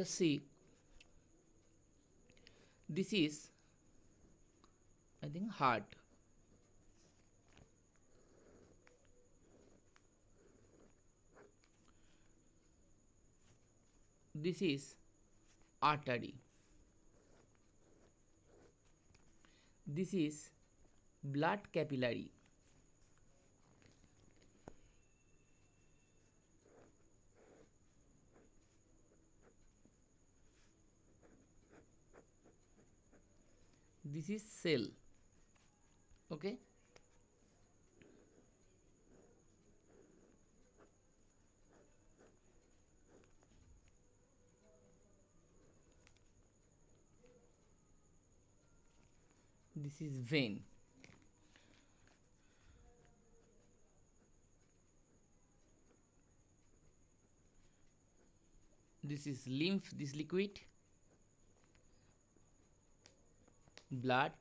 Let's see. This is, I think, heart. This is artery. This is blood capillary. This is cell. Okay. This is vein. This is lymph, this liquid, blood,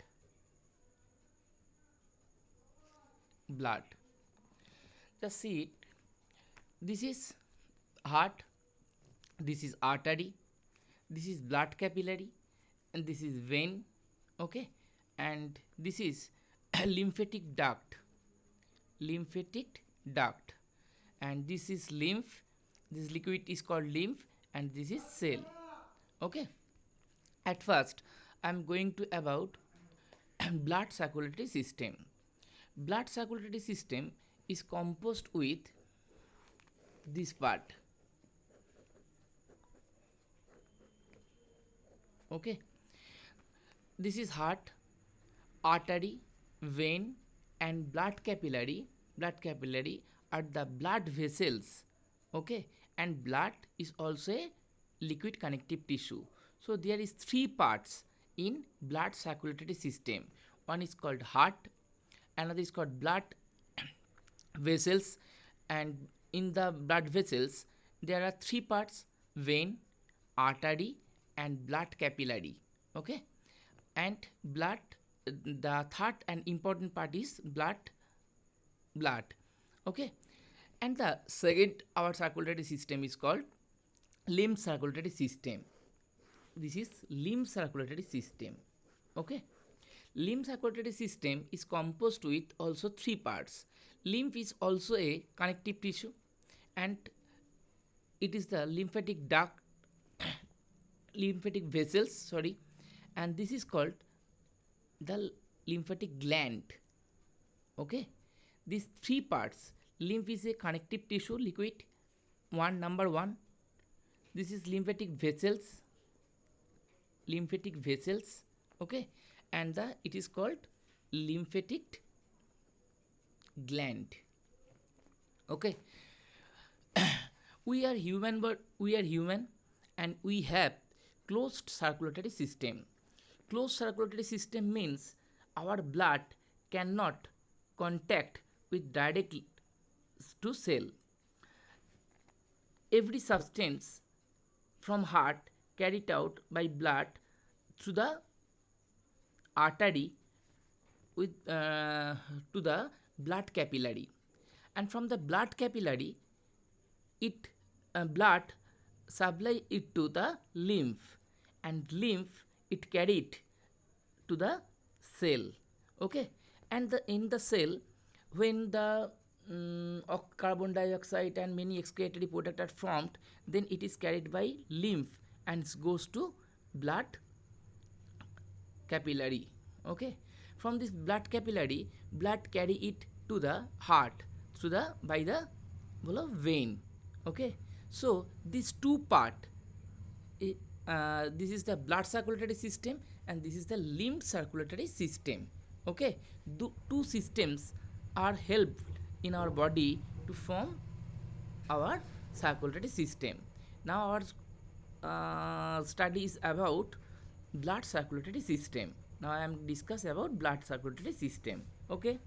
blood. Just see it. This is heart, this is artery, this is blood capillary, and this is vein. Okay, and this is lymphatic duct, lymphatic duct, and this is lymph. This liquid is called lymph, and this is cell. Okay. At first, I am going to about blood circulatory system. Blood circulatory system is composed with this part. Okay. This is heart, artery, vein, and blood capillary. Blood capillary are the blood vessels. Okay, and blood is also a liquid connective tissue. So there is three parts in blood circulatory system. One is called heart, another is called blood vessels, and in the blood vessels there are three parts: vein, artery, and blood capillary. Okay, and blood, the third and important part is blood. Okay, and the second our circulatory system is called lymph circulatory system. This is lymph circulatory system. Okay, lymph circulatory system is composed with also three parts. Lymph is also a connective tissue, and it is the lymphatic duct, lymphatic vessels, sorry, and this is called the lymphatic gland. Okay, these three parts. Lymph is a connective tissue liquid, number one. This is lymphatic vessels, lymphatic vessels. Okay, and it is called lymphatic gland. Okay, we are human, but we are human, and we have closed circulatory system. Closed circulatory system means our blood cannot contact with directly to cell. Every substance from heart carried out by blood through the artery with to the blood capillary, and from the blood capillary it blood supply it to the lymph, and lymph it carried to the cell. Okay, and in the cell, when the carbon dioxide and many excretory products are formed, then it is carried by lymph and goes to blood capillary. Okay, from this blood capillary, blood carry it to the heart through the by the vein. Okay, so these two part, this is the blood circulatory system and this is the lymph circulatory system. Okay, two systems are helped in our body to form our circulatory system. Now our study is about blood circulatory system. Now I am discuss about blood circulatory system. Okay,